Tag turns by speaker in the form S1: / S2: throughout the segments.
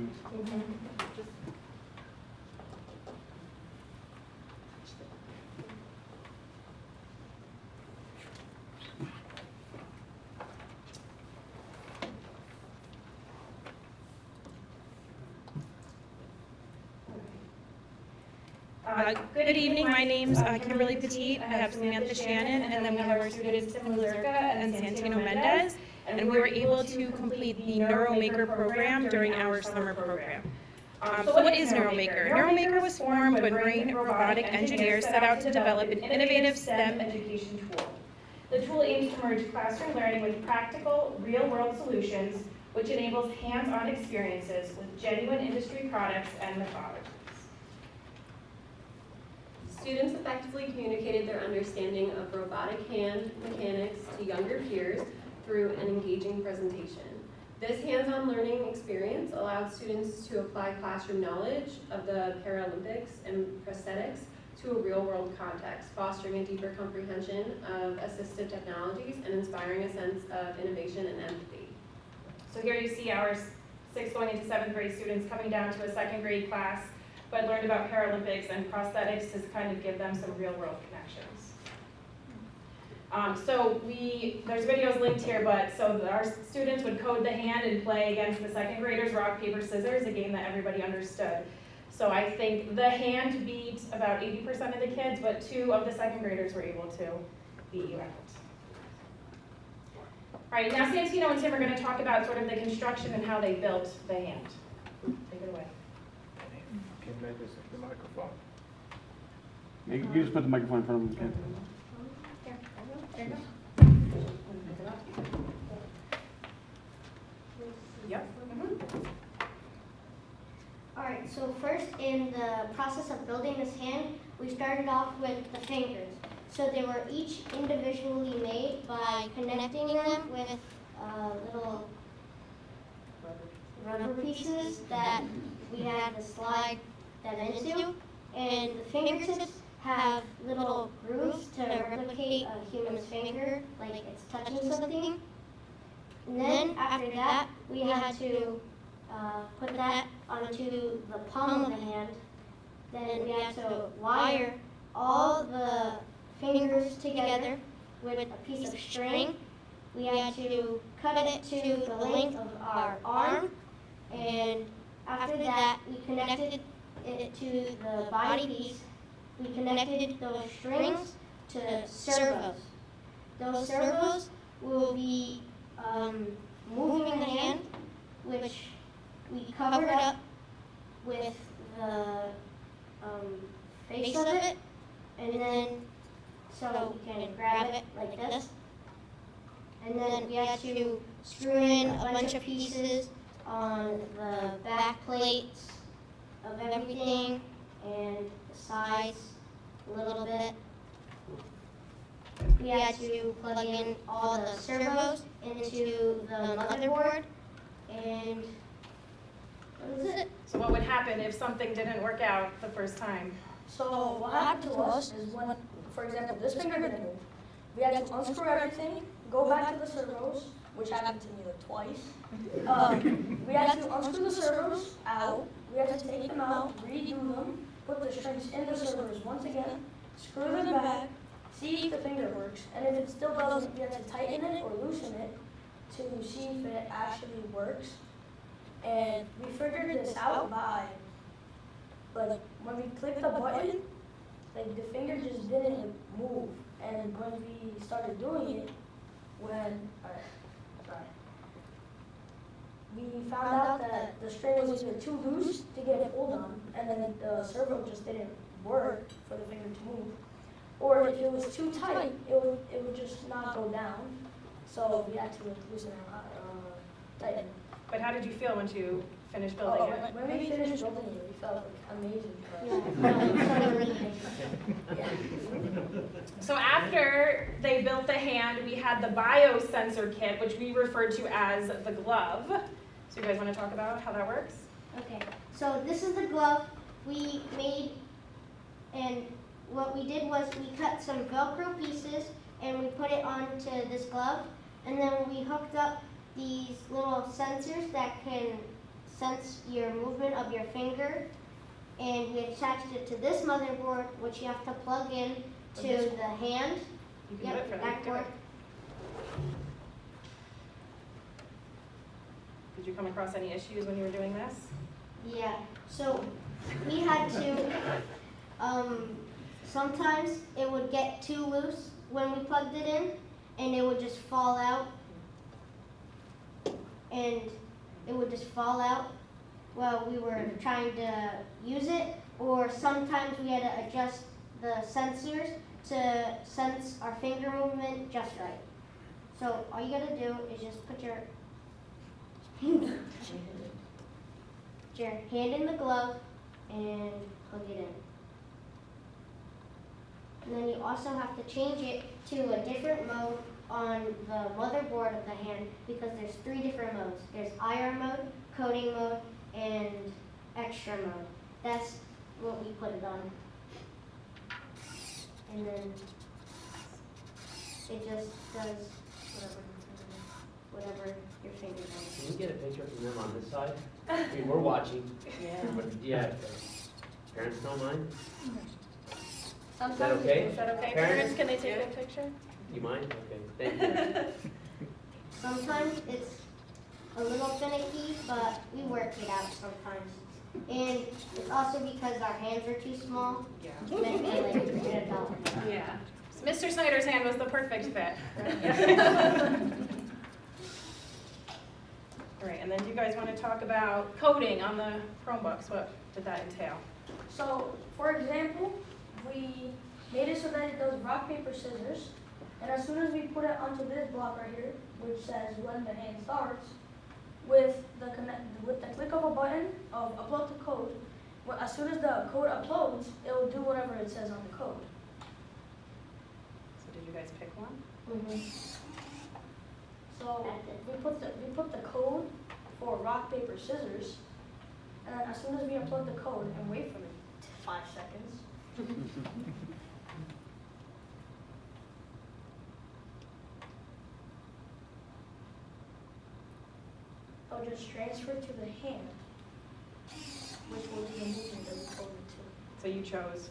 S1: hand.
S2: Good evening, my name's Kimberly Petit. I have Samantha Shannon, and then we have our students Tim Lazurka and Santino Mendez. And we were able to complete the NeuroMaker program during our summer program. So what is NeuroMaker? NeuroMaker was formed when brain robotic engineers set out to develop an innovative STEM education tool. The tool aims to merge classroom learning with practical, real-world solutions, which enables hands-on experiences with genuine industry products and methodologies.
S3: Students effectively communicated their understanding of robotic hand mechanics to younger peers through an engaging presentation. This hands-on learning experience allowed students to apply classroom knowledge of the Paralympics and prosthetics to a real-world context, fostering a deeper comprehension of assistive technologies and inspiring a sense of innovation and empathy.
S2: So here you see our 6th going into 7th grade students coming down to a 2nd grade class, but learned about Paralympics and prosthetics to kind of give them some real-world connections. There's videos linked here, but so our students would code the hand and play against the 2nd graders, rock, paper, scissors, a game that everybody understood. So I think the hand beat about 80% of the kids, but 2 of the 2nd graders were able to beat you out. All right, now Santino and Tim are going to talk about sort of the construction and how they built the hand. Take it away.
S1: Can you make this the microphone?
S4: You just put the microphone in front of them.
S2: There you go. Yep.
S5: Alright, so first in the process of building this hand, we started off with the fingers. So they were each individually made by connecting them with little rubber pieces that we had to slide that into. And the fingertips have little grooves to replicate a human's finger, like it's touching something. And then after that, we had to put that onto the palm of the hand. Then we had to wire all the fingers together with a piece of string. We had to cut it to the length of our arm, and after that, we connected it to the body piece. We connected those strings to servos. Those servos will be moving the hand, which we covered up with the face of it, and then so we can grab it like this. And then we had to screw in a bunch of pieces on the back plates of everything and the sides a little bit. We had to plug in all the servos into the motherboard, and that was it.
S2: So what would happen if something didn't work out the first time?
S6: So what happened to us is when, for example, this finger didn't move, we had to unscrew everything, go back to the servos, which happened to me like twice. We had to unscrew the servos out, we had to take them out, redo them, put the strings in the servos once again, screw them back, see if the finger works, and if it still doesn't, we had to tighten it or loosen it to see if it actually works. And we figured this out by, like, when we clicked the button, like, the finger just didn't move. And when we started doing it, we found out that the string was either too loose to get it pulled on, and then the servo just didn't work for the finger to move. Or if it was too tight, it would just not go down. So we had to loosen it out, tighten it.
S2: But how did you feel once you finished building it?
S6: When we finished building it, we felt amazing.
S2: So after they built the hand, we had the biosensor kit, which we referred to as the glove. So you guys want to talk about how that works?
S5: Okay, so this is the glove we made, and what we did was we cut some Velcro pieces and we put it onto this glove, and then we hooked up these little sensors that can sense your movement of your finger, and we attached it to this motherboard, which you have to plug in to the hand.
S2: You can do it for them.
S5: that
S2: Do
S5: cord.
S2: it. Did you come across any issues when you were doing this?
S5: Yeah, so we had to, sometimes it would get too loose when we plugged it in, and it would just fall out. And it would just fall out while we were trying to use it, or sometimes we had to adjust the sensors to sense our finger movement just right. So all you gotta do is just put your hand in the glove and plug it in. And then you also have to change it to a different mode on the motherboard of the hand, because there's 3 different modes. There's IR mode, coding mode, and extra mode. That's what we put it on. And then it just does whatever your finger does.
S7: Can we get a picture from them on this side? I mean, we're watching. Yeah. Parents don't mind? Is that okay?
S2: Is that okay?
S7: Parents?
S2: Parents, can they take a picture?
S7: You mind? Okay, thank you.
S5: Sometimes it's a little finicky, but we work it out sometimes. And it's also because our hands are too small.
S2: Yeah.
S5: Meant to be like an adult.
S2: Yeah. So Mr. Snyder's hand was the perfect fit. All right, and then do you guys want to talk about coding on the Chromebooks? What did that entail?
S6: So, for example, we made it so that it does rock, paper, scissors. And as soon as we put it onto this block right here, which says when the hand starts, with the click of a button of upload the code, as soon as the code uploads, it will do whatever it says on the code.
S2: So did you guys pick one?
S6: So we put the code for rock, paper, scissors, and then as soon as we upload the code and wait for it 5 seconds, it'll just transfer to the hand, which will be the movement that we coded to.
S2: So you chose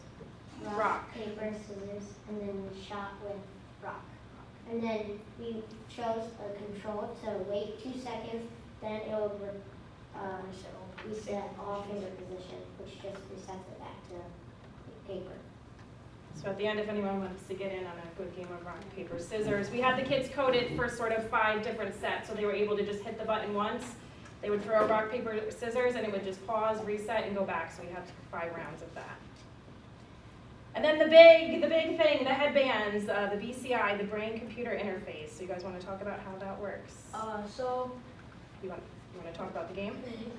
S5: Rock,
S2: Rock.
S5: paper, scissors, and then we shot with rock. And then we chose a control to wait 2 seconds, then it will reset all finger position, which just resets it back to paper.
S2: So at the end, if anyone wants to get in on a good game of rock, paper, scissors, we had the kids coded for sort of 5 different sets, so they were able to just hit the button once. They would throw rock, paper, scissors, and it would just pause, reset, and go back, so we had 5 rounds of that. And then the big thing, the headbands, the BCI, the brain-computer interface. So you guys want to talk about how that works?
S6: So
S2: You want to talk about the game?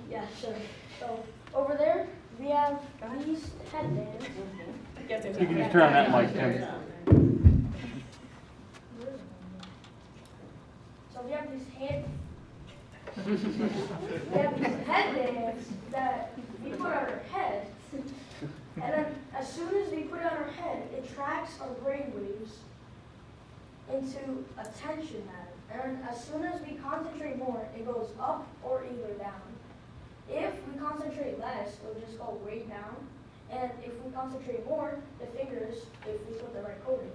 S6: yeah, sure. So over there we have these headbands.
S2: Yes,
S4: You can just turn on that mic, Tim.
S6: So we have these headbands that we put on our head, and then as soon as we put it on our head, it tracks our brain waves into a tension pattern. And as soon as we concentrate more, it goes up or either down. If we concentrate less, it'll just go way down. And if we concentrate more, the fingers, if we put the right coding,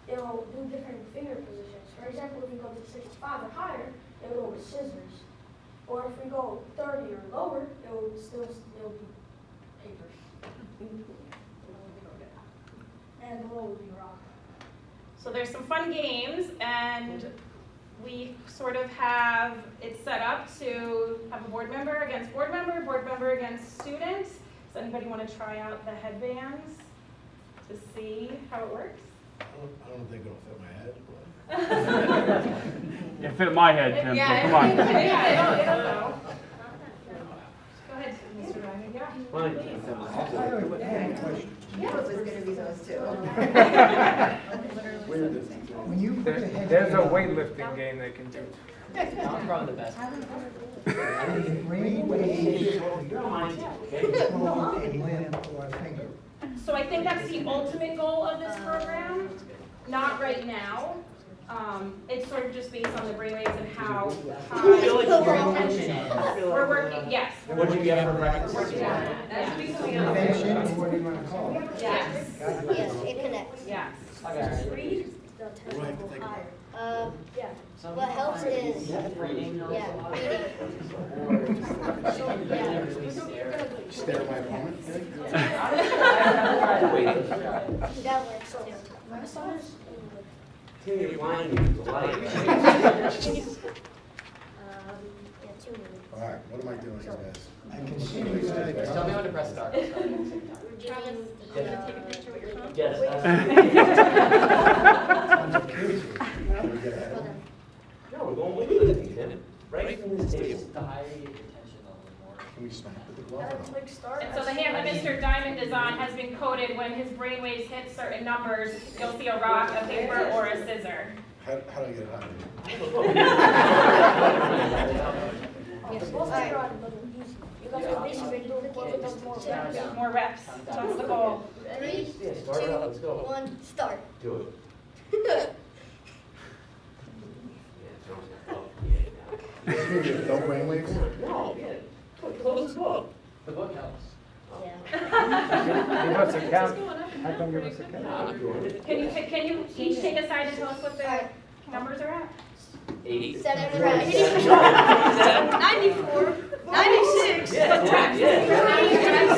S6: it'll do different finger positions. For example, if we go to 65 or higher, it'll go with scissors. Or if we go 30 or lower, it'll be paper. And below will be rock.
S2: So there's some fun games, and we sort of have it set up to have a board member against board member against student. Does anybody want to try out the headbands to see how it works?
S8: I don't think it'll fit my head, but.
S4: It fit my head, Tim, so come on.
S2: Yeah, it'll go. Go ahead, Mr. Ryan. Yeah.
S7: Fine.
S1: When you put the head. There's a weightlifting game they can do.
S7: I'm probably the best.
S2: So I think that's the ultimate goal of this program. Not right now. It's sort of just based on the brainwaves and how
S7: I feel like you're intention.
S2: we're working, yes.
S7: What did you get for breakfast?
S3: That should be coming out.
S1: Innovation, or what do you want to call it?
S2: Yes,
S5: Yes, it connects.
S2: yes.
S6: Read the
S8: What do I have to think about?
S6: Yeah.
S5: What helps is,
S7: Reading.
S5: yeah, reading.
S8: Stare at my opponent?
S7: Waiting.
S5: That works.
S6: My son is
S7: You're blind, you delight.
S5: Yeah, 2 minutes.
S8: All right, what am I doing, guys?
S1: I can see you guys.
S7: Tell me when to press start.
S5: We're doing
S2: Take a picture with your phone?
S7: Yes. No, we're going with it, Tim. Right from this table.
S8: Can we smack with the glove?
S6: gotta click start.
S2: And so the hand that Mr. Diamond is on has been coded when his brainwaves hit certain numbers, you'll see a rock, a paper, or a scissor.
S8: How do I get it out of
S6: It's supposed to be on, but easy. You guys are basically doing it with more reps.
S2: More reps, that's the goal.
S5: 3,
S7: Yeah, start it out, let's go.
S5: 1, start.
S7: Do it.
S8: here? No brainwaves?
S7: No, yeah. Close the book. The book helps.
S5: Yeah.
S1: Give us a count. How come give us a count?
S2: Can you each take a side and tell us what the
S5: Alright.
S2: numbers are at?
S7: 80.
S5: 7 reps.
S6: 94, 96.
S7: Yeah, yeah.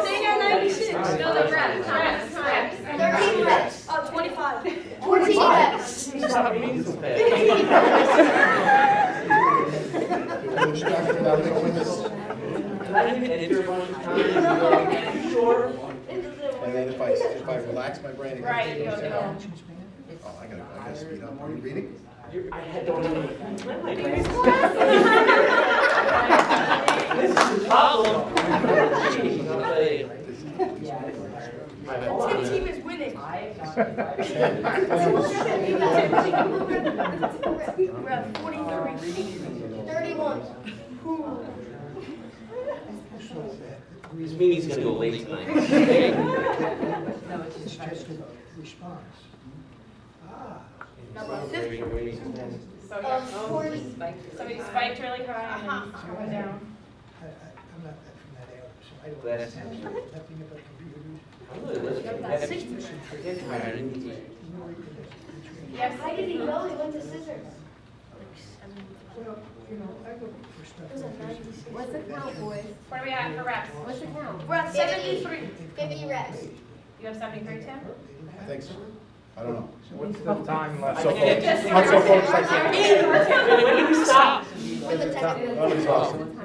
S6: Staying at 96.
S2: No, the reps.
S5: 13 reps.
S6: 25.
S5: 14 reps.
S7: Stop reading so fast.
S8: I'm distracted about doing this.
S7: Can I enter a bunch of times? Sure.
S8: And then if I relax my brain, it goes.
S2: Right, you'll go.
S8: Oh, I gotta speed up. Are you reading?
S7: I don't have any. This is the problem.
S6: The team is winning. We're at 43.
S5: 31.
S7: This meeting's gonna go late tonight.
S2: So yeah,
S5: 40.
S2: so he spiked really high and then went down.
S9: I'm not that from that area, so I don't
S7: That's-
S9: understand nothing about computers.
S7: I'm really listening.
S2: Yes,
S5: How did he know he went to scissors?
S9: Well, you know, I look for stuff.
S3: What's the count, boys?
S2: what are we at for reps?
S3: What's the count?
S6: We're at 73.
S5: 50 reps.
S2: You have 73, Tim?
S8: I think so. I don't know.
S1: What's the time left?
S8: So focused. I'm so focused I can't.
S7: When did we stop?
S5: For the technical.
S8: Nobody's awesome.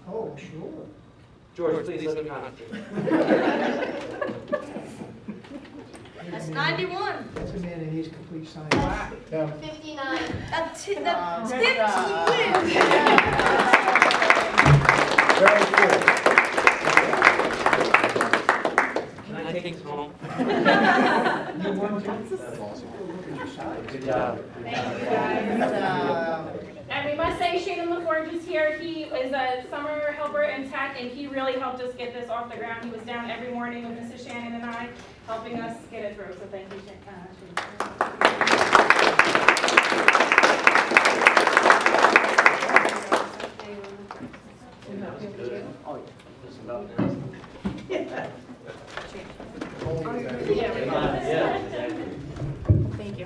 S9: Oh, sure.
S7: George, please let me concentrate.
S6: That's 91.
S9: That's a man that needs complete science.
S8: Yeah.
S5: 59.
S6: That's Tim's win.
S8: Very cool.
S7: Can I take this home?
S8: That's awesome.
S7: Good job.
S2: Thank you guys. And we must say Shannon LaForge is here. He is a summer helper in tech, and he really helped us get this off the ground. He was down every morning with Mrs. Shannon and I, helping us get it through. So thank you, Shannon.
S7: That was good. Just about now.
S2: Yeah,
S7: Yeah.
S2: thank you.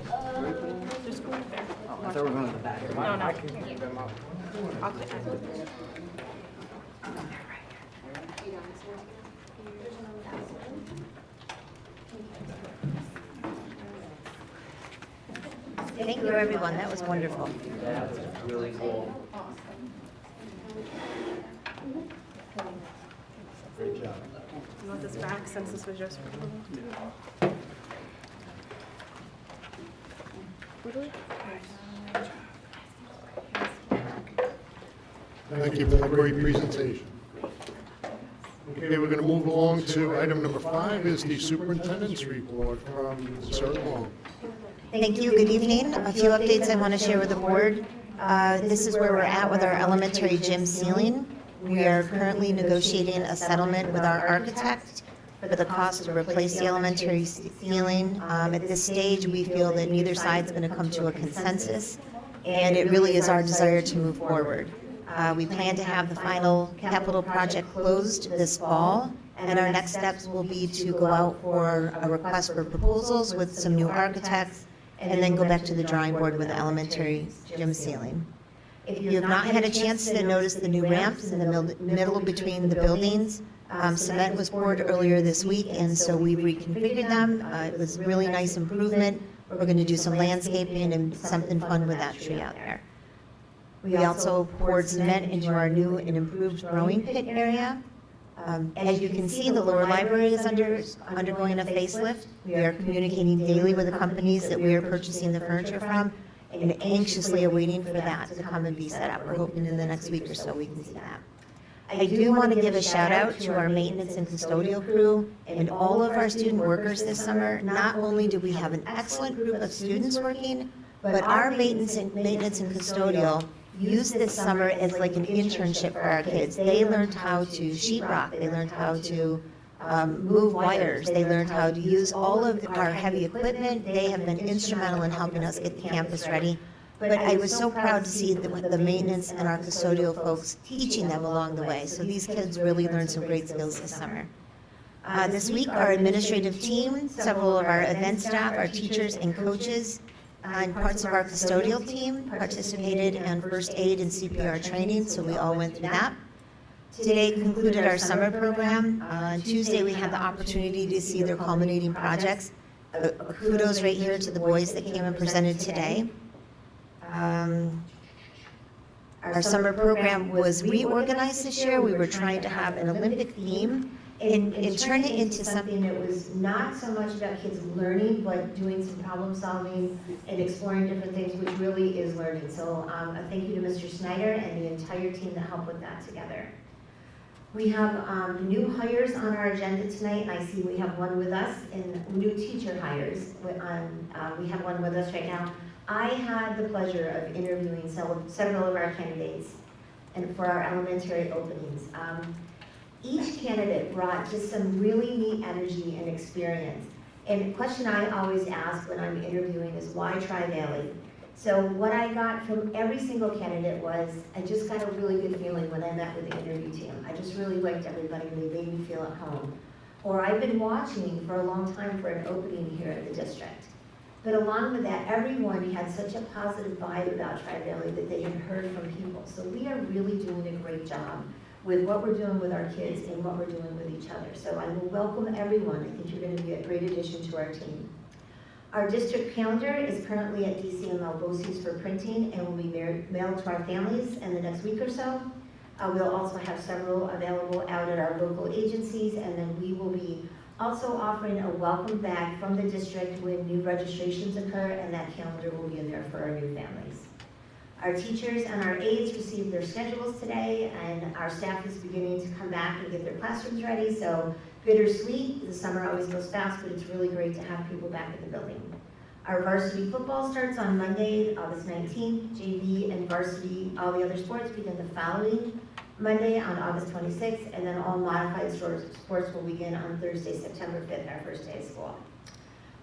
S2: Just go up there.
S4: I thought we were going to the back.
S2: No, no.
S1: I can keep them up.
S2: I'll click on it.
S10: Thank you, everyone. That was wonderful.
S7: That was really cool.
S8: Great job.
S2: You want this back since this was just.
S11: Thank you for that great presentation. Okay, we're going to move along to item number 5 is the superintendent's report from Sarah Long.
S10: Thank you. Good evening. A few updates I want to share with the board. This is where we're at with our elementary gym ceiling. We are currently negotiating a settlement with our architect. for the cost to replace the elementary ceiling. At this stage, we feel that neither side's going to come to a consensus, and it really is our desire to move forward. We plan to have the final capital project closed this fall, and our next steps will be to go out for a request for proposals with some new architects, and then go back to the drawing board with the elementary gym ceiling. If you have not had a chance to notice the new ramps in the middle between the buildings, cement was poured earlier this week, and so we reconfigured them. It was a really nice improvement. We're going to do some landscaping and something fun with that tree out there. We also poured cement into our new and improved rowing pit area. As you can see, the lower library is undergoing a facelift. We are communicating daily with the companies that we are purchasing the furniture from, and anxiously awaiting for that to come and be set up. We're hoping in the next week or so we can see that. I do want to give a shout out to our maintenance and custodial crew and all of our student workers this summer. Not only do we have an excellent group of students working, but our maintenance and custodial used this summer as like an internship for our kids. They learned how to sheetrock, they learned how to move wires, they learned how to use all of our heavy equipment. They have been instrumental in helping us get the campus ready. But I was so proud to see the maintenance and our custodial folks teaching them along the way. So these kids really learned some great skills this summer. This week, our administrative team, several of our event staff, our teachers and coaches, and parts of our custodial team participated in first aid and CPR training, so we all went through that. Today concluded our summer program. On Tuesday, we had the opportunity to see their culminating projects. Kudos right here to the boys that came and presented today. Our summer program was reorganized this year. We were trying to have an Olympic theme and turn it into something that was not so much about kids learning, but doing some problem solving and exploring different things, which really is learning. So a thank you to Mr. Snyder and the entire team that helped put that together. We have new hires on our agenda tonight, and I see we have one with us, and new teacher hires. We have one with us right now. I had the pleasure of interviewing several of our candidates and for our elementary openings. Each candidate brought just some really neat energy and experience. And the question I always ask when I'm interviewing is, why Tri-Valley? So what I got from every single candidate was, I just got a really good feeling when I met with the interview team. I just really liked everybody, and they made me feel at home. Or I've been watching for a long time for an opening here at the district. But along with that, everyone had such a positive vibe about Tri-Valley that they had heard from people. So we are really doing a great job with what we're doing with our kids and what we're doing with each other. So I will welcome everyone. I think you're going to be a great addition to our team. Our district calendar is currently at DCML BOCES for printing and will be mailed to our families in the next week or so. We'll also have several available out at our local agencies, and then we will be also offering a welcome bag from the district when new registrations occur, and that calendar will be in there for our new families. Our teachers and our aides received their schedules today, and our staff is beginning to come back and get their classrooms ready, so bittersweet. The summer always goes fast, but it's really great to have people back in the building. Our varsity football starts on Monday, August 19th. JV and varsity, all the other sports begin the following Monday on August 26th, and then all modified sports will begin on Thursday, September 5th, our first day of school.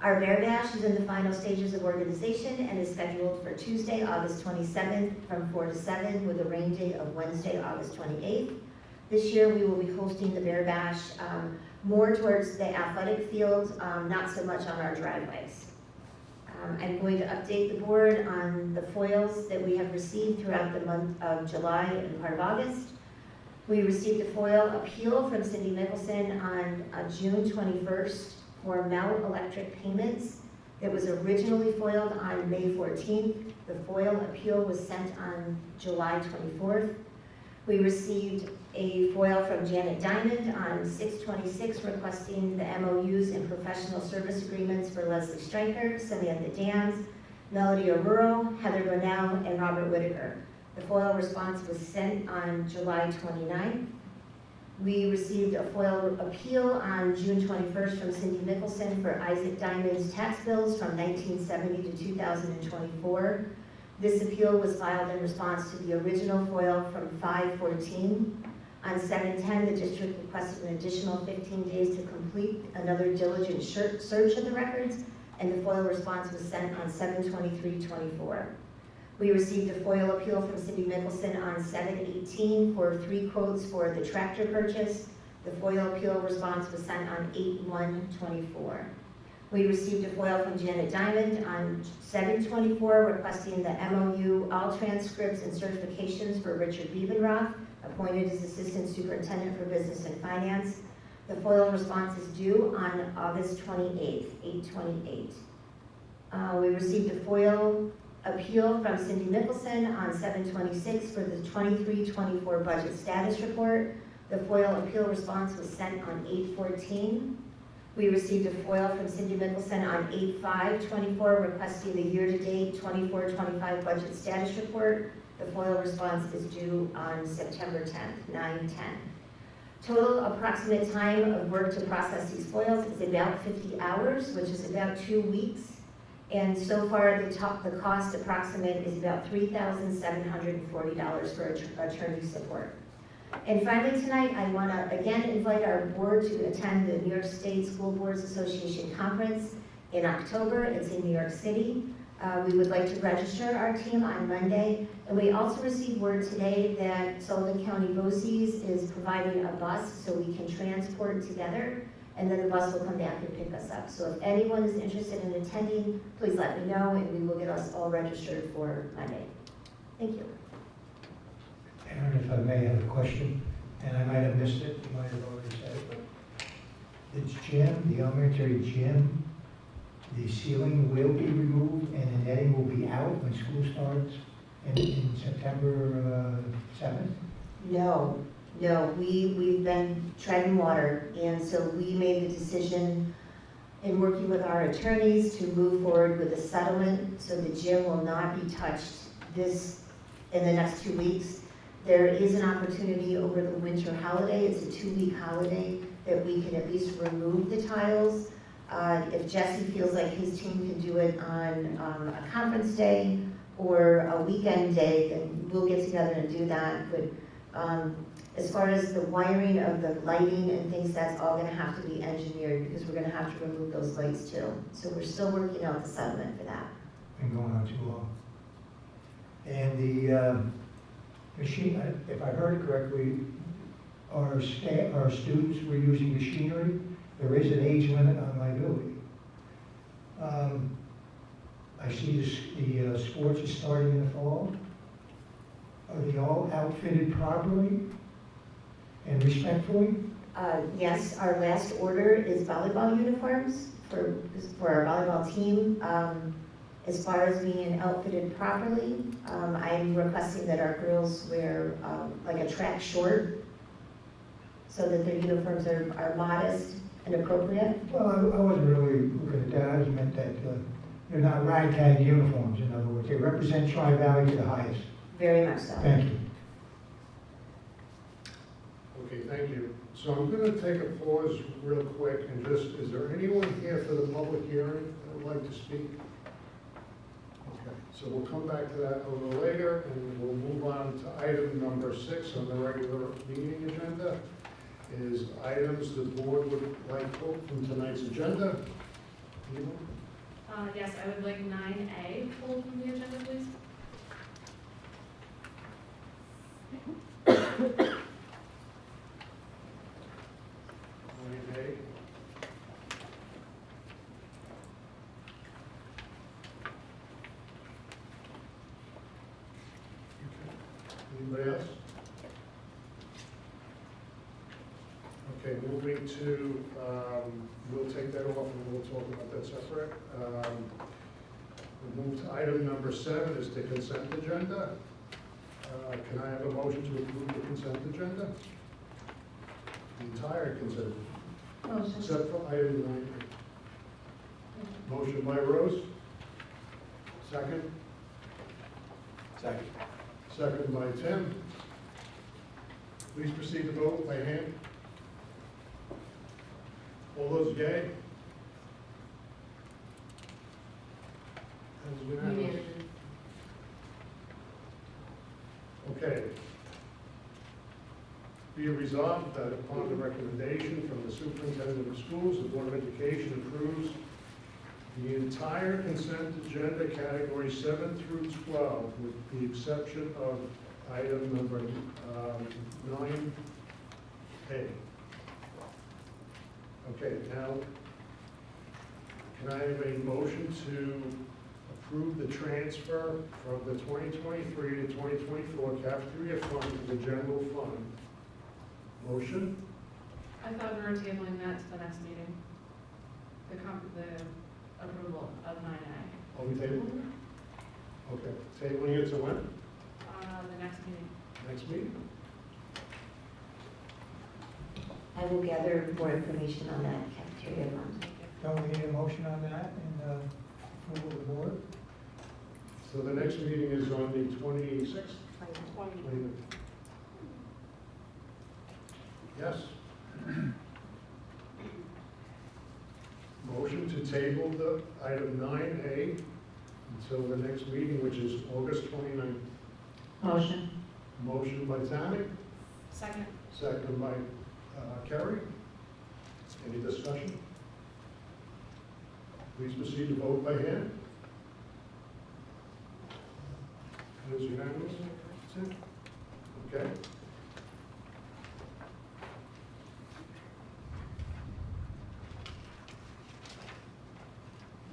S10: Our Bear Bash is in the final stages of organization and is scheduled for Tuesday, August 27th from 4 to 7 with a rain date of Wednesday, August 28th. This year we will be hosting the Bear Bash more towards the athletic field, not so much on our driveways. I'm going to update the board on the foils that we have received throughout the month of July and part of August. We received a foil appeal from Cindy Nicholson on June 21st for Mel Electric Payments. It was originally foiled on May 14th. The foil appeal was sent on July 24th. We received a foil from Janet Diamond on 6/26 requesting the MOUs and professional service agreements for Leslie Stryker, Samantha Dans, Melody O'Rural, Heather Brunel, and Robert Whitaker. The FOIL response was sent on July 29th. We received a FOIL appeal on June 21st from Cindy Nicholson for Isaac Diamond's tax bills from 1970 to 2024. This appeal was filed in response to the original FOIL from 5/14. On 7/10, the district requested an additional 15 days to complete another diligent search of the records, and the FOIL response was sent on 7/23/24. We received a FOIL appeal from Cindy Mickelson on 7/18 for 3 quotes for the tractor purchase. The FOIL appeal response was sent on 8/1/24. We received a FOIL from Janet Diamond on 7/24 requesting the MOU, all transcripts and certifications for Richard Biebenroth, appointed as Assistant Superintendent for Business and Finance. The FOIL response is due on August 28th, 8/28. We received a FOIL appeal from Cindy Mickelson on 7/26 for the 23-24 budget status report. The FOIL appeal response was sent on 8/14. We received a FOIL from Cindy Mickelson on 8/5/24 requesting the year-to-date 24-25 budget status report. The FOIL response is due on September 10th, 9/10. Total approximate time of work to process these FOILs is about 50 hours, which is about 2 weeks. And so far, the cost approximate is about $3,740 for attorney support. And finally tonight, I want to again invite our board to attend the New York State School Boards Association Conference in October. It's in New York City. We would like to register our team on Monday. And we also received word today that Sullivan County BOCES is providing a bus so we can transport together, and then the bus will come back and pick us up. So if anyone is interested in attending, please let me know, and we will get us all registered for Monday. Thank you.
S12: Aaron, if I may have a question, and I might have missed it, you might have already said it, but the gym, the elementary gym, the ceiling will be removed and the netting will be out when school starts in September 7th?
S10: No, we've been treading water, and so we made the decision in working with our attorneys to move forward with a settlement, so the gym will not be touched in the next 2 weeks. There is an opportunity over the winter holiday, it's a 2-week holiday, that we can at least remove the tiles. If Jesse feels like his team can do it on a conference day or a weekend day, then we'll get together and do that. But as far as the wiring of the lighting and things, that's all gonna have to be engineered because we're gonna have to remove those lights too. So we're still working out the settlement for that.
S12: Been going on too long. And the machine, if I heard it correctly, our students were using machinery. There is an age limit on liability. I see the sports are starting in the fall. Are they all outfitted properly and respectfully?
S10: Yes, our last order is volleyball uniforms for our volleyball team. As far as being outfitted properly, I'm requesting that our girls wear like a track short so that their uniforms are modest and appropriate.
S12: Well, I wasn't really looking at that. I just meant that they're not ragtag uniforms, in other words. They represent Tri-Valley to the highest.
S10: Very much so.
S12: Thank you.
S11: Okay, thank you. So I'm going to take a pause real quick and just, is there anyone here for the public hearing that would like to speak? Okay, so we'll come back to that a little later, and we'll move on to item number 6 on the regular meeting agenda. Is items the board would like pulled from tonight's agenda. Anyone?
S3: Yes, I would like 9A pulled from the agenda, please.
S11: Anybody else? Okay, moving to, we'll take that off and we'll talk about that separate. We'll move to item number 7 is the consent agenda. Can I have a motion to approve the consent agenda? The entire consent, except for item 9. Motion by Rose. Second.
S8: Second.
S11: Second by Tim. Please proceed to vote by hand. All those yea? That is unanimous. Be it resolved that upon the recommendation from the superintendent of schools, the Board of Education approves the entire consent agenda, category 7 through 12, with the exception of item number 9A. Okay, now, can I have a motion to approve the transfer from the 2023 to 2024 cafeteria fund to the general fund? Motion?
S9: I thought we were tabling that to the next meeting. The approval of 9A.
S11: Are we tabling it? Okay, tabling it to when?
S9: The next meeting.
S11: Next meeting?
S10: I will gather more information on that cafeteria fund.
S12: Don't we need a motion on that and approval of the board?
S11: So the next meeting is on the 26th?
S9: 20.
S11: 20th. Yes? Motion to table the item 9A until the next meeting, which is August 29th.
S10: Motion.
S11: Motion by Tammy,
S9: Second.
S11: second by Kerry. Any discussion? Please proceed to vote by hand. It is unanimous? Okay.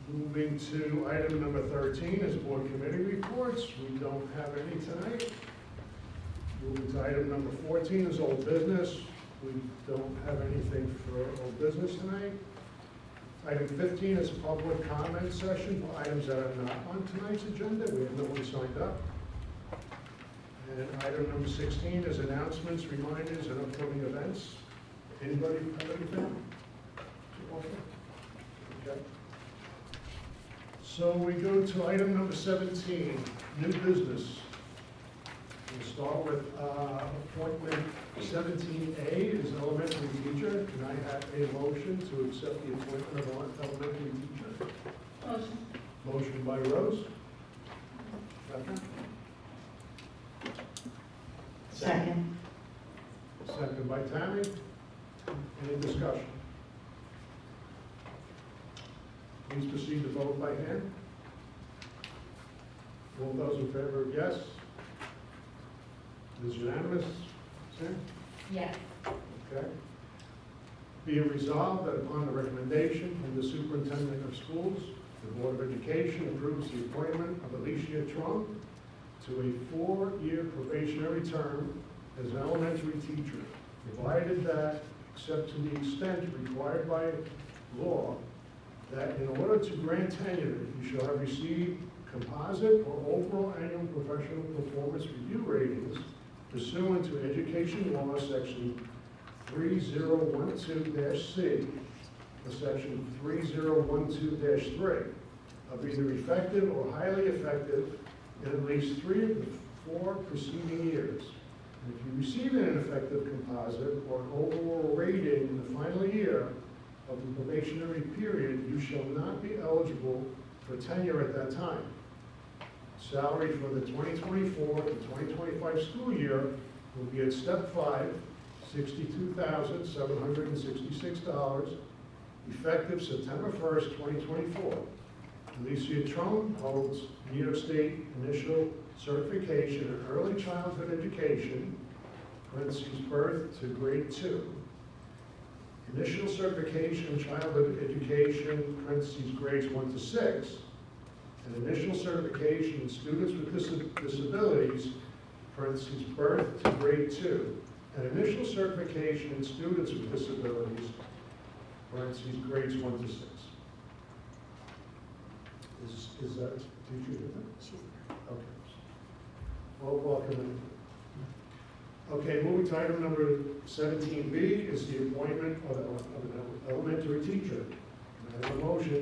S11: Moving to item number 13 is board committee reports. We don't have any tonight. Moving to item number 14 is old business. We don't have anything for old business tonight. Item 15 is public comment session for items that are not on tonight's agenda. We have no one signed up. And item number 16 is announcements, reminders, and upcoming events. Anybody have anything to offer? Okay. So we go to item number 17, new business. We'll start with appointment 17A is elementary teacher. Can I have a motion to accept the appointment of elementary teacher?
S9: Motion.
S11: Motion by Rose. Second.
S10: Second.
S11: Second by Tammy. Any discussion? Please proceed to vote by hand. All those in favor, yes. It is unanimous. Sam?
S9: Yes.
S11: Okay. Be it resolved that upon the recommendation from the superintendent of schools, the Board of Education approves the appointment of Alicia Trump to a 4-year probationary term as an elementary teacher, provided that, except to the extent required by law, that in order to grant tenure, you shall have received composite or overall annual professional performance review ratings pursuant to Education Law, Section 3012-C, or Section 3012-3, of either effective or highly effective in at least 3 of the 4 preceding years. And if you receive an ineffective composite or an overall rating in the final year of the probationary period, you shall not be eligible for tenure at that time. Salary for the 2024 to 2025 school year will be at step 5, $62,766, effective September 1st, 2024. Alicia Trump holds New York State initial certification in early childhood education, parentheses birth to grade 2. Initial certification in childhood education, parentheses grades 1 to 6, and initial certification in students with disabilities, parentheses birth to grade 2, and initial certification in students with disabilities, parentheses grades 1 to 6. Is that, did you get that? Okay. Well, welcome. Okay, moving to item number 17B is the appointment of an elementary teacher. And I have a motion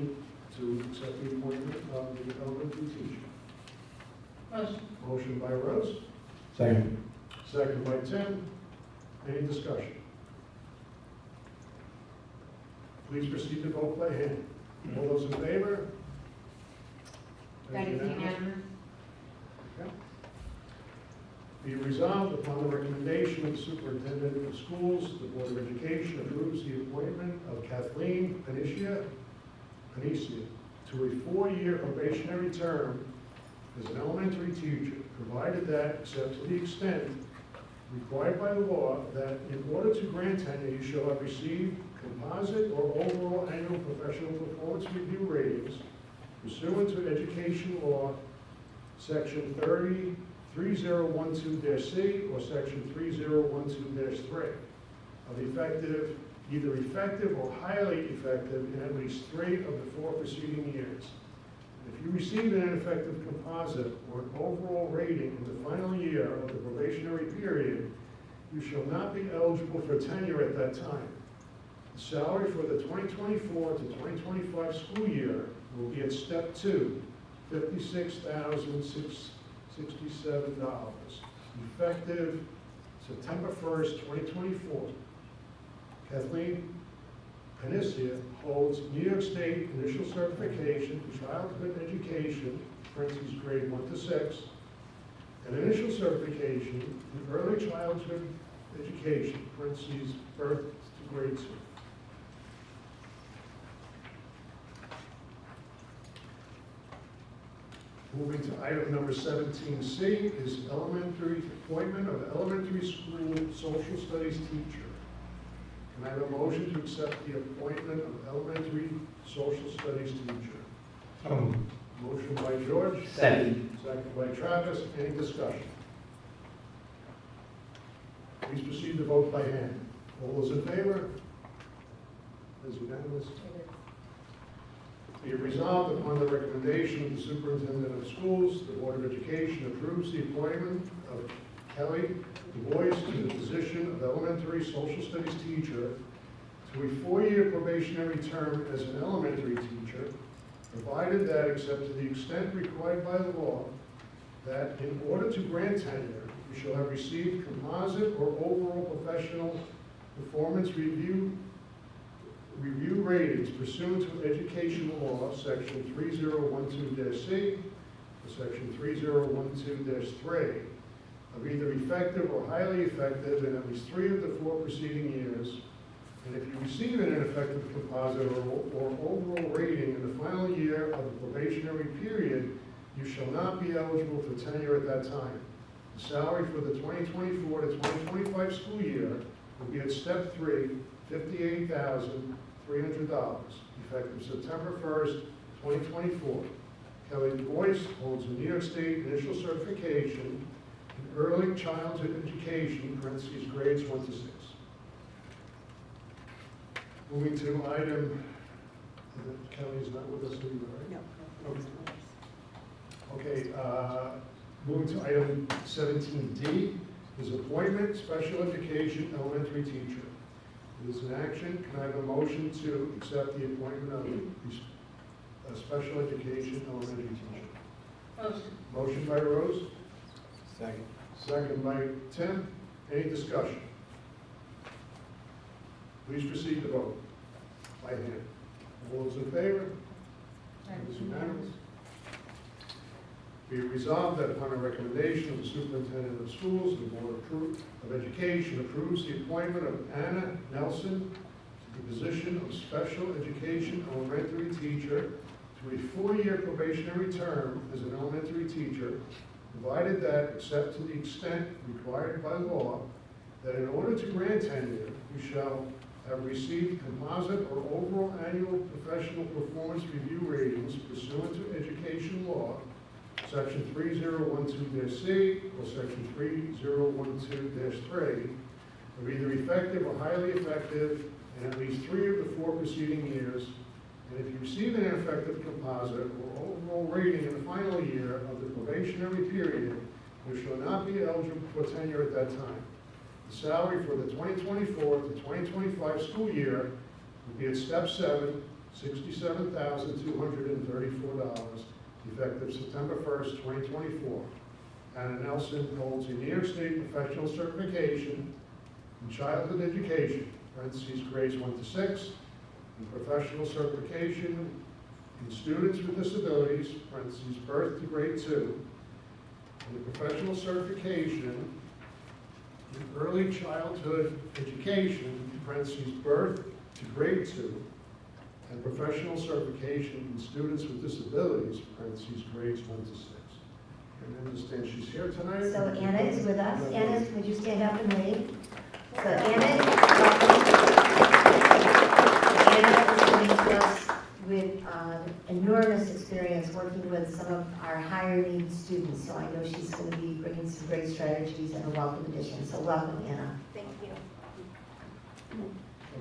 S11: to accept the appointment of the elementary teacher.
S9: Motion.
S11: Motion by Rose.
S12: Second.
S11: Second by Tim. Any discussion? Please proceed to vote by hand. All those in favor?
S9: That is unanimous.
S11: Okay. Be it resolved upon the recommendation of the superintendent of schools, the Board of Education approves the appointment of Kathleen Panisia to a 4-year probationary term as an elementary teacher, provided that, except to the extent required by law, that in order to grant tenure, you shall have received composite or overall annual professional performance review ratings pursuant to education law, section 3012-C or section 3012-3 of either effective or highly effective in at least 3 of the 4 preceding years. If you receive an ineffective composite or an overall rating in the final year of the probationary period, you shall not be eligible for tenure at that time. The salary for the 2024 to 2025 school year will be at step 2, $56,667, effective September 1st, 2024. Kathleen Panisia holds New York State initial certification in childhood education, parentheses grade 1 to 6, and initial certification in early childhood education, parentheses birth to grade 2. Moving to item number 17C is appointment of elementary school social studies teacher. Can I have a motion to accept the appointment of elementary social studies teacher? Motion by George.
S7: Second.
S11: Second by Travis. Any discussion? Please proceed to vote by hand. All those in favor? Is unanimous. Be it resolved upon the recommendation of the superintendent of schools, the Board of Education approves the appointment of Kelly DuBois to the position of elementary social studies teacher to a 4-year probationary term as an elementary teacher, provided that, except to the extent required by the law, that in order to grant tenure, you shall have received composite or overall professional performance review ratings pursuant to education law, section 3012-C or section 3012-3, of either effective or highly effective in at least 3 of the 4 preceding years. And if you receive an ineffective composite or overall rating in the final year of the probationary period, you shall not be eligible for tenure at that time. The salary for the 2024 to 2025 school year will be at step 3, $58,300, effective September 1st, 2024. Kelly DuBois holds a New York State initial certification in early childhood education, parentheses grades 1 to 6. Moving to item, Kelly's not with us anymore, right? No. Okay, moving to item 17D is appointment special education elementary teacher. It is an action. Can I have a motion to accept the appointment of a special education elementary teacher?
S6: Motion.
S11: Motion by Rose.
S8: Second.
S11: Second by Tim. Any discussion? Please proceed to vote by hand. All those in favor? It is unanimous. Be it resolved that upon a recommendation of the superintendent of schools, the Board of Education approves the appointment of Anna Nelson to the position of special education elementary teacher to a 4-year probationary term as an elementary teacher, provided that, except to the extent required by law, that in order to grant tenure, you shall have received composite or overall annual professional performance review ratings pursuant to education law, section 3012-C or section 3012-3, of either effective or highly effective in at least 3 of the 4 preceding years. And if you receive an ineffective composite or overall rating in the final year of the probationary period, you shall not be eligible for tenure at that time. The salary for the 2024 to 2025 school year will be at step 7, $67,234, effective September 1st, 2024. Anna Nelson holds a New York State professional certification in childhood education, parentheses grades 1 to 6, and professional certification in students with disabilities, parentheses birth to grade 2, the professional certification in early childhood education, in parentheses, birth to grade 2, and professional certification in students with disabilities, parentheses, grades 1 to 6. And I understand she's here tonight.
S10: So Anna is with us. Anna, would you stand up and wave? So Anna is coming to us with enormous experience working with some of our higher needs students. So I know she's going to be bringing some great strategies and a welcome addition. So welcome, Anna.
S2: Thank you.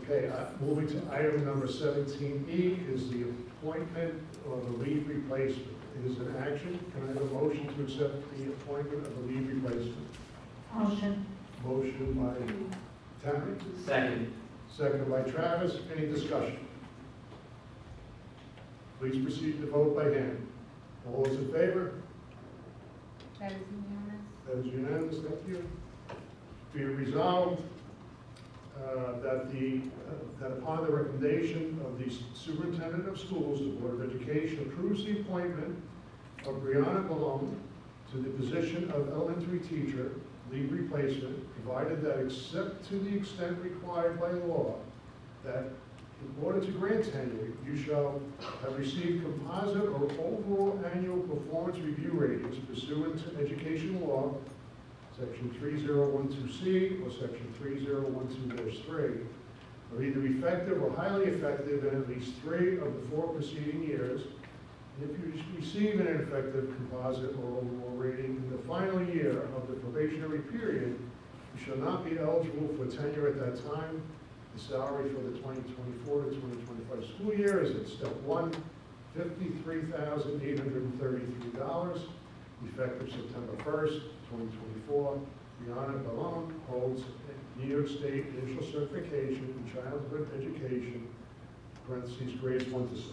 S11: Okay, moving to item number 17E is the appointment or the leave replacement. It is an action. Can I have a motion to accept the appointment of the leave replacement?
S10: Motion.
S11: Motion by Tammy,
S7: Second.
S11: second by Travis. Any discussion? Please proceed to vote by hand. All those in favor?
S9: That is unanimous.
S11: That is unanimous, thank you. Be it resolved that upon the recommendation of the superintendent of schools, the Board of Education approves the appointment of Brianna Malone to the position of elementary teacher, leave replacement, provided that except to the extent required by law, that in order to grant tenure, you shall have received composite or overall annual performance review ratings pursuant to education law, Section 3012C or Section 3012-3, are either effective or highly effective in at least 3 of the 4 preceding years. And if you receive an ineffective composite or overall rating in the final year of the probationary period, you shall not be eligible for tenure at that time. The salary for the 2024 to 2025 school year is at step 1, $53,833, effective September 1st, 2024. Brianna Malone holds New York State initial certification in childhood education, parentheses, grades 1 to 6.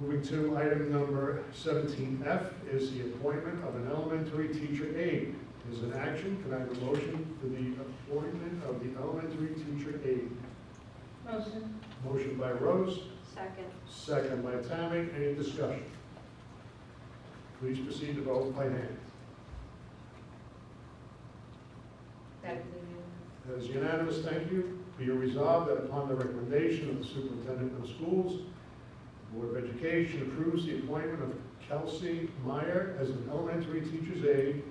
S11: Moving to item number 17F is the appointment of an elementary teacher aide. Is an action. Can I have a motion for the appointment of the elementary teacher aide?
S9: Motion.
S11: Motion by Rose,
S3: Second.
S11: second by Tammy. Any discussion? Please proceed to vote by hand.
S9: That is unanimous.
S11: That is unanimous, thank you. Be it resolved that upon the recommendation of the superintendent of schools, the Board of Education approves the appointment of Kelsey Meyer as an elementary teacher's aide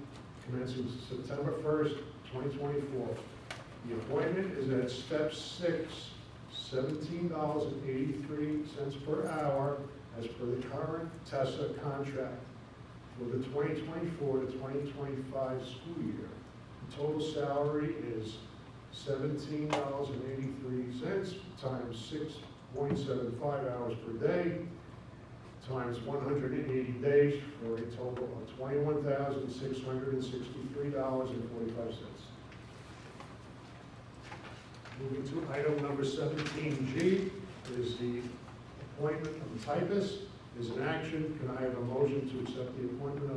S11: commencing September 1st, 2024. The appointment is at step 6, $17.83 per hour as per the current TESA contract for the 2024 to 2025 school year. The total salary is $17.83 times 6.75 hours per day times 180 days for a total of $21,663.45. Moving to item number 17G is the appointment of a typist. Is an action. Can I have a motion to accept the appointment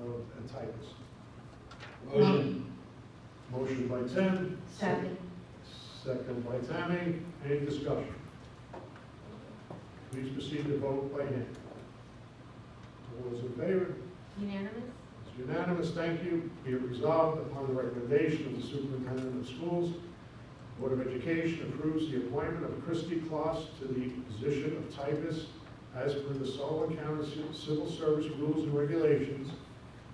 S11: of a typist?
S8: Motion.
S11: Motion by Tim.
S10: Second.
S11: Second by Tammy. Any discussion? Please proceed to vote by hand. All those in favor?
S9: Unanimous?
S11: It's unanimous, thank you. Be it resolved upon the recommendation of the superintendent of schools, Board of Education approves the appointment of Christy Kloss to the position of typist as per the Sullivan County Civil Service Rules and Regulations,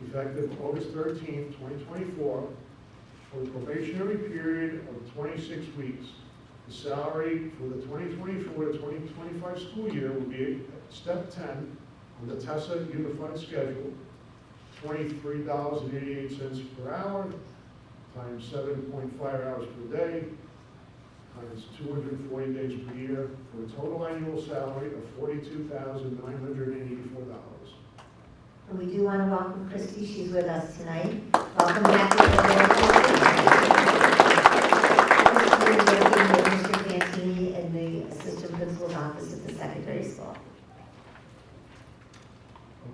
S11: effective August 13, 2024, for the probationary period of 26 weeks. The salary for the 2024 to 2025 school year will be at step 10 on the TESA Unified Schedule, $23.88 per hour, times 7.5 hours per day, times 240 days per year, for a total annual salary of $42,984.
S10: And we do want to welcome Christy. She's with us tonight. Welcome back to the Christy is working with Mr. Fantini in the assistant principal's office at the secondary school.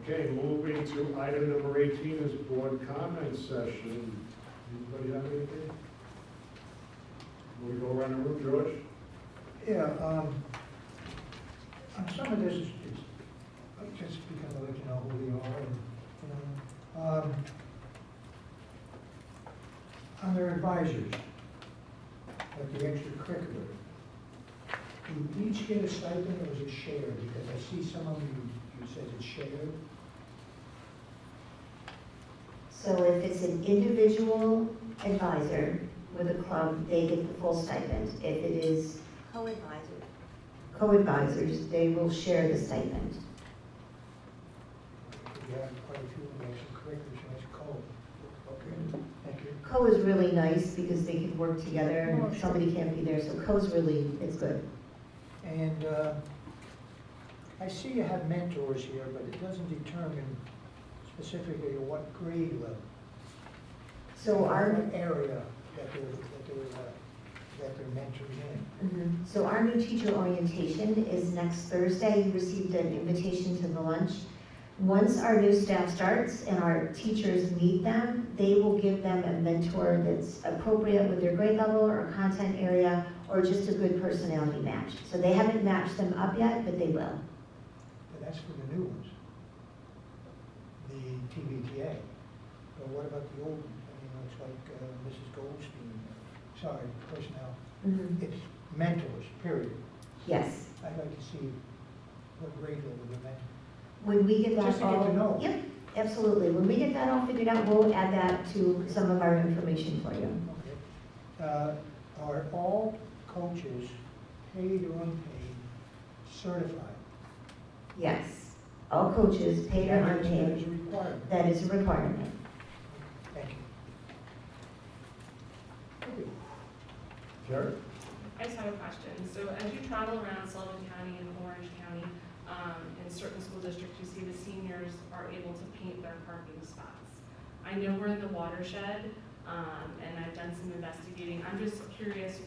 S11: Okay, moving to item number 18 is board comment session. Anybody have anything? Will we go around the room, George?
S12: Yeah, on some of this, it's just because I like to know who they are and On their advisors, like the extracurricular, do each get a stipend or is it shared? Because I see some of them, you said it's shared.
S10: So if it's an individual advisor with a club, they get the full stipend. If it is co-advisors, they will share the stipend.
S12: You have quite a few of them, extracurriculars, so that's cool. Okay, thank you.
S10: Co is really nice because they can work together and if somebody can't be there, so co is really, it's good.
S12: And I see you have mentors here, but it doesn't determine specifically what grade level.
S10: So our,
S12: What area that they're mentoring in.
S10: So our new teacher orientation is next Thursday. You received an invitation to the lunch. Once our new staff starts and our teachers meet them, they will give them a mentor that's appropriate with their grade level or content area or just a good personality match. So they haven't matched them up yet, but they will.
S12: But that's for the new ones, the TVTA. But what about the old ones? I mean, it's like Mrs. Goldstein, sorry, personnel. It's mentors, period.
S10: Yes.
S12: I'd like to see what grade level the mentors.
S10: When we get that
S12: Just to get
S10: all,
S12: to know.
S10: Yep, absolutely. When we get that all figured out, we'll add that to some of our information for you.
S12: Okay. Are all coaches, paid or unpaid, certified?
S10: Yes. All coaches, paid or
S12: That is a
S10: unpaid,
S12: requirement.
S10: that is a requirement.
S12: Thank you. Jared?
S9: I just have a question. So as you travel around Sullivan County and Orange County, in certain school districts, you see the seniors are able to paint their parking spots. I know we're in the watershed, and I've done some investigating. I'm just curious,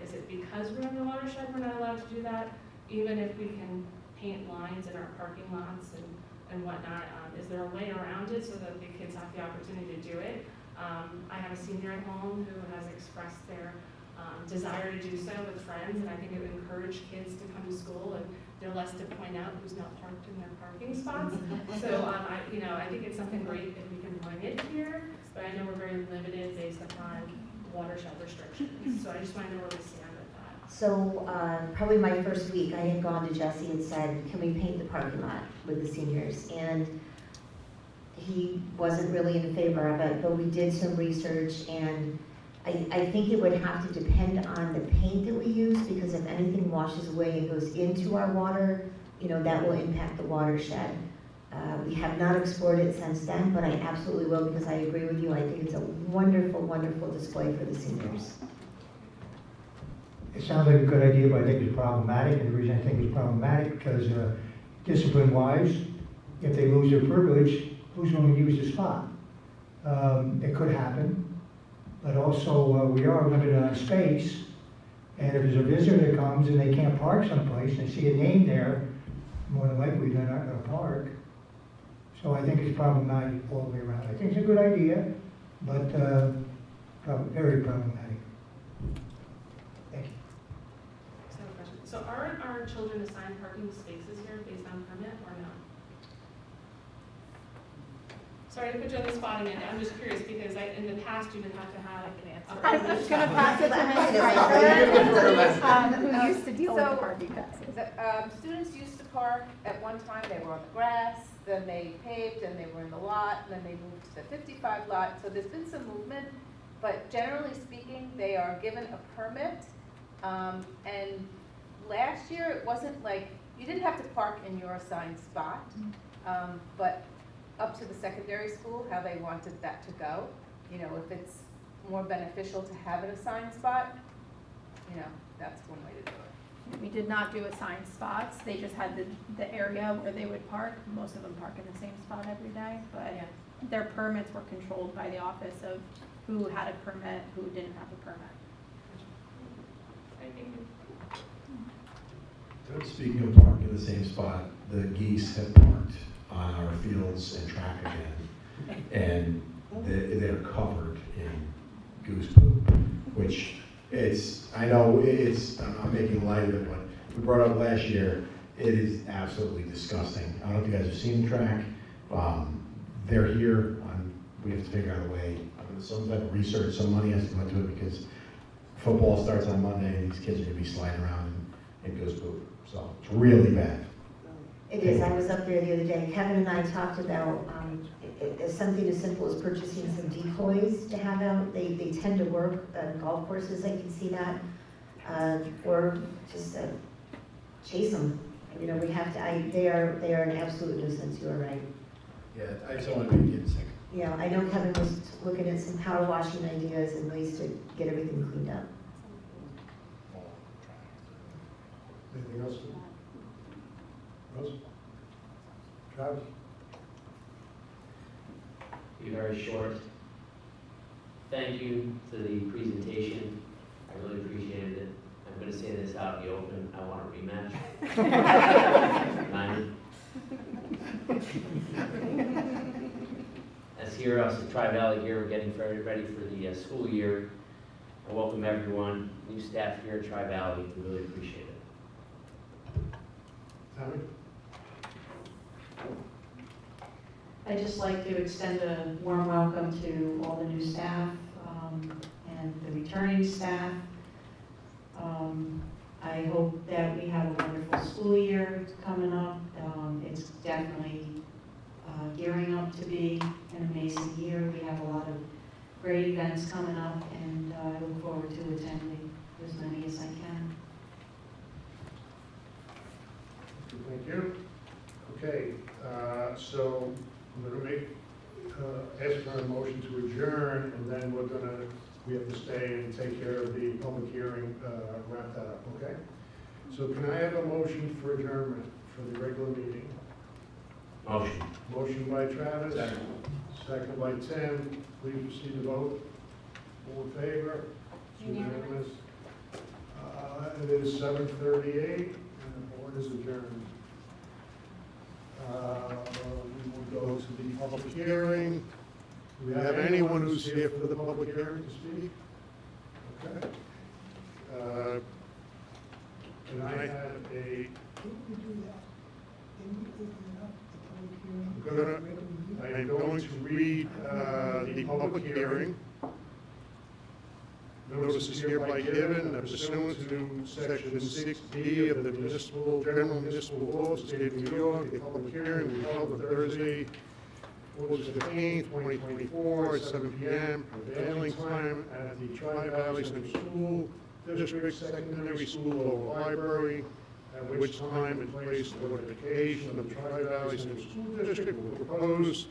S9: is it because we're in the watershed we're not allowed to do that? Even if we can paint lines in our parking lots and whatnot, is there a way around it so that the kids have the opportunity to do it? I have a senior at home who has expressed their desire to do so with friends, and I think it would encourage kids to come to school, and they're less to point out who's not parked in their parking spots. So I think it's something great if we can bring it here, but I know we're very limited based upon watershed restrictions. So I just want to know where we stand with that.
S10: So probably my first week, I had gone to Jesse and said, can we paint the parking lot with the seniors? And he wasn't really in favor of it, but we did some research, and I think it would have to depend on the paint that we use, because if anything washes away and goes into our water, that will impact the watershed. We have not explored it since then, but I absolutely will, because I agree with you. I think it's a wonderful, wonderful display for the seniors.
S12: It sounds like a good idea, but I think it's problematic, and the reason I think it's problematic, because discipline-wise, if they lose their privilege, who's going to use the spot? It could happen, but also we are limited on space, and if there's a visitor that comes and they can't park someplace, and they see a name there, more than likely they're not going to park. So I think it's problematic all the way around. I think it's a good idea, but very problematic. Thank you.
S9: Just have a question. So aren't our children assigned parking spaces here based on permit or no? Sorry to put you on the spot again. I'm just curious because in the past you didn't have to have an answer.
S13: I was going to pass it to Ms. Reicher, who used to deal with the parking passes.
S14: Students used to park at one time, they were on the grass, then they paved and they were in the lot, and then they moved to the 55 lot. So there's been some movement, but generally speaking, they are given a permit. And last year, it wasn't like, you didn't have to park in your assigned spot, but up to the secondary school, how they wanted that to go. If it's more beneficial to have an assigned spot, that's one way to do it.
S13: We did not do assigned spots. They just had the area where they would park. Most of them park in the same spot every day, but their permits were controlled by the office of who had a permit, who didn't have a permit.
S15: Speaking of parking in the same spot, the geese have parked on our fields and track again, and they're covered in goose poop, which I know I'm making light of it, but we brought it up last year. It is absolutely disgusting. I don't know if you guys have seen the track. they're here, we have to figure out a way, some type of research, some money has to go into it, because football starts on Monday, and these kids are gonna be sliding around and it goes poop. So it's really bad.
S10: It is, I was up there the other day, Kevin and I talked about, it's something as simple as purchasing some decoys to have out, they tend to work on golf courses, I can see that, or just chase them, you know, we have to, they are an absolute nuisance, you are right.
S8: Yeah, I just don't want to make kids sick.
S10: Yeah, I know Kevin was looking at some power washing ideas and ways to get everything cleaned up.
S11: Anything else? Rose? Travis?
S7: Be very short. Thank you to the presentation. I really appreciated it. I'm going to say this out in the open. I want a rematch. Remind As here, us at Tri-Valley here, we're getting ready for the school year. I welcome everyone, new staff here at Tri-Valley. We really appreciate it.
S11: Tammy?
S16: I'd just like to extend a warm welcome to all the new staff and the returning staff. I hope that we have a wonderful school year coming up. It's definitely gearing up to be an amazing year. We have a lot of great events coming up, and I look forward to attending as many as I can.
S11: Thank you. Okay, so I'm going to ask for a motion to adjourn, and then we have to stay and take care of the public hearing, wrap that up, okay? So can I have a motion for adjournment for the regular meeting?
S7: Motion.
S11: Motion by Travis. Second by Tim. Please proceed to vote. All in favor? Unanimous. It is 7:38, and the board is adjourned. We will go to the public hearing. Do we have anyone who's here for the public hearing to speak? Okay. Can I have I'm going to read the public hearing. Notice is hereby given that pursuant to section 6D of the general municipal laws of the state of New York, the public hearing will be held on Thursday, August 15, 2024, at 7 p.m. prevailing time at the Tri-Valley Central School District Secondary School or Library, at which time and place the Board of Education of Tri-Valley Central School District will propose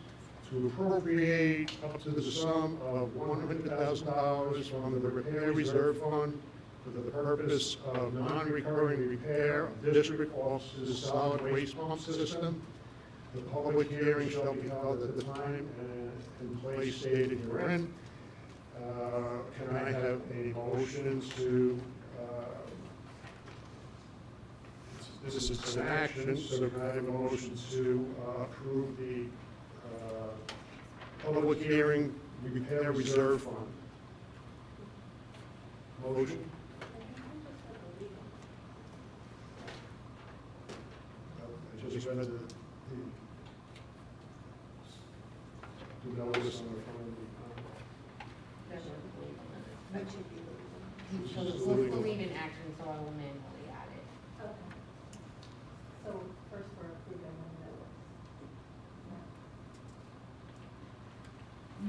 S11: to appropriate up to the sum of $100,000 from the Repair Reserve Fund for the purpose of non-recurring repair of district office's solid waste pump system. The public hearing shall be held at the time and place stated herein. Can I have a motion to, this is an action, so can I have a motion to approve the public hearing repair reserve fund? Motion? I just read the notice on the front of
S17: We'll leave in action, so I will manually add it.
S3: Okay. So first we're approving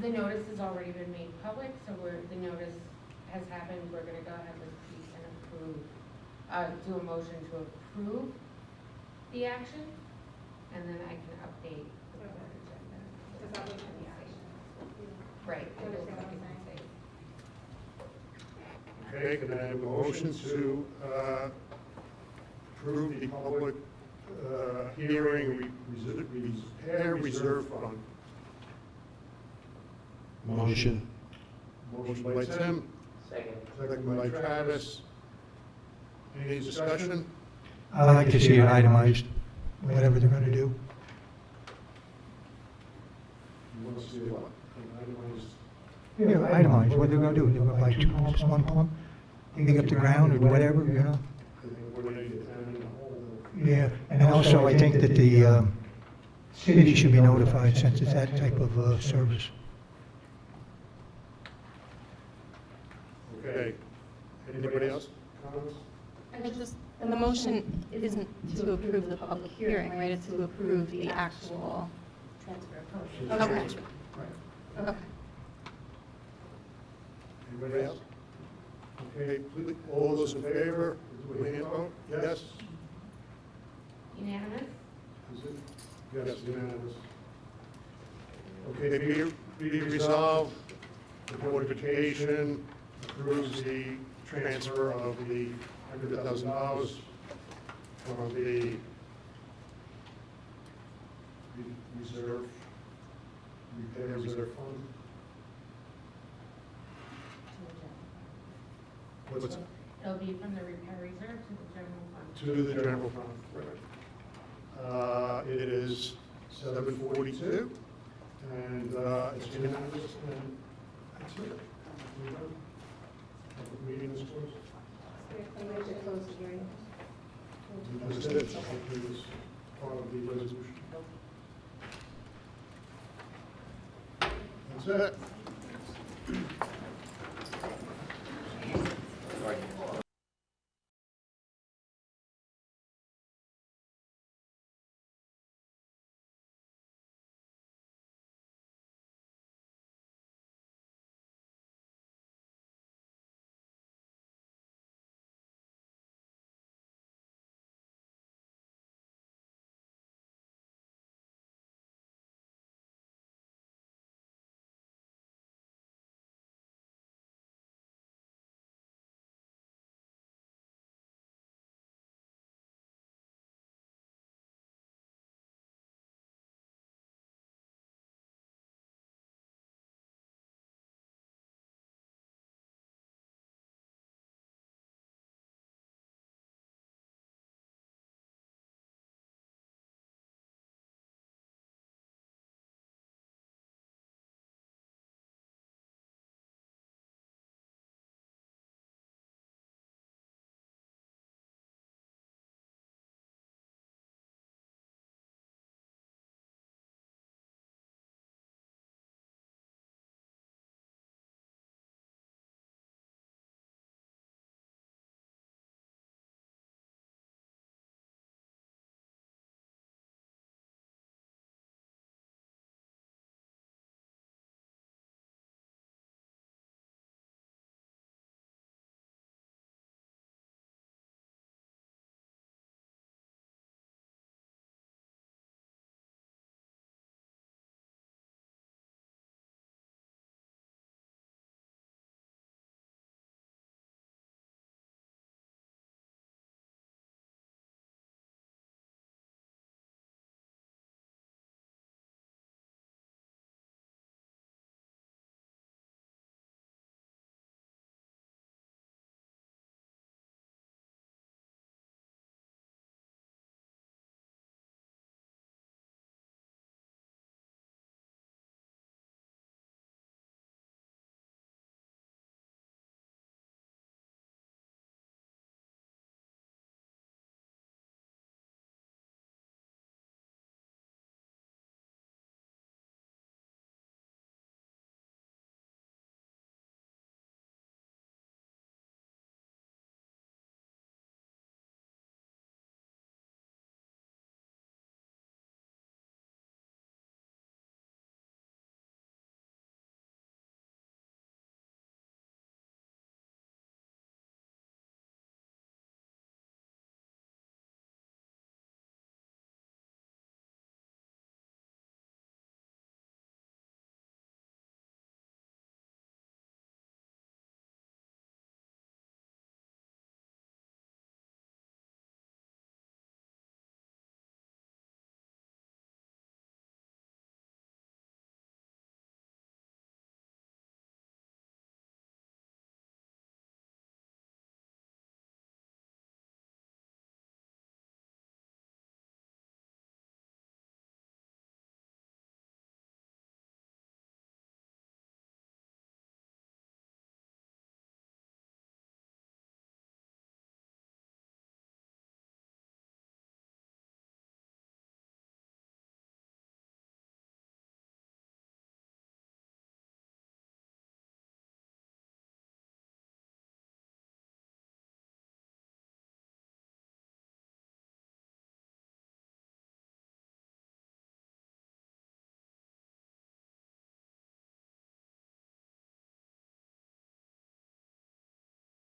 S17: The notice has already been made public, so the notice has happened. We're gonna go ahead with Pete and approve, do a motion to approve the action, and then I can update the board agenda.
S3: Does that make any action?
S17: Right.
S3: Do you understand what I'm saying?
S11: Okay, can I have a motion to approve the public hearing repair reserve fund?
S15: Motion.
S11: Motion by Tim.
S7: Second.
S11: Second by Travis. Any discussion?
S12: I'd like to see it itemized, whatever they're gonna do.
S11: You want to see what?
S12: Yeah, itemized, what they're gonna do, they're gonna buy 2 pumps, 1 pump, dig up the ground or whatever, you know?
S11: I think we're going to get down in the hole.
S12: Yeah, and also I think that the city should be notified since it's that type of service.
S11: Okay. Anybody else? Comments?
S2: And the motion isn't to approve the public hearing, right? It's to approve the actual. Okay. Okay.
S11: Anybody else? Okay, please, all those in favor, do a hand vote? Yes?
S17: Unanimous?
S11: Is it? Yes, unanimous. Okay, be resolved, the Board of Education approves the transfer of the $100,000 from the reserve, repair reserve fund. What's that?
S17: It'll be from the repair reserve to the general fund.
S11: To the general fund, right. It is 7:42, and it's unanimous, and that's it. We're done. The meeting is closed. That's it. It's part of the resolution. That's it.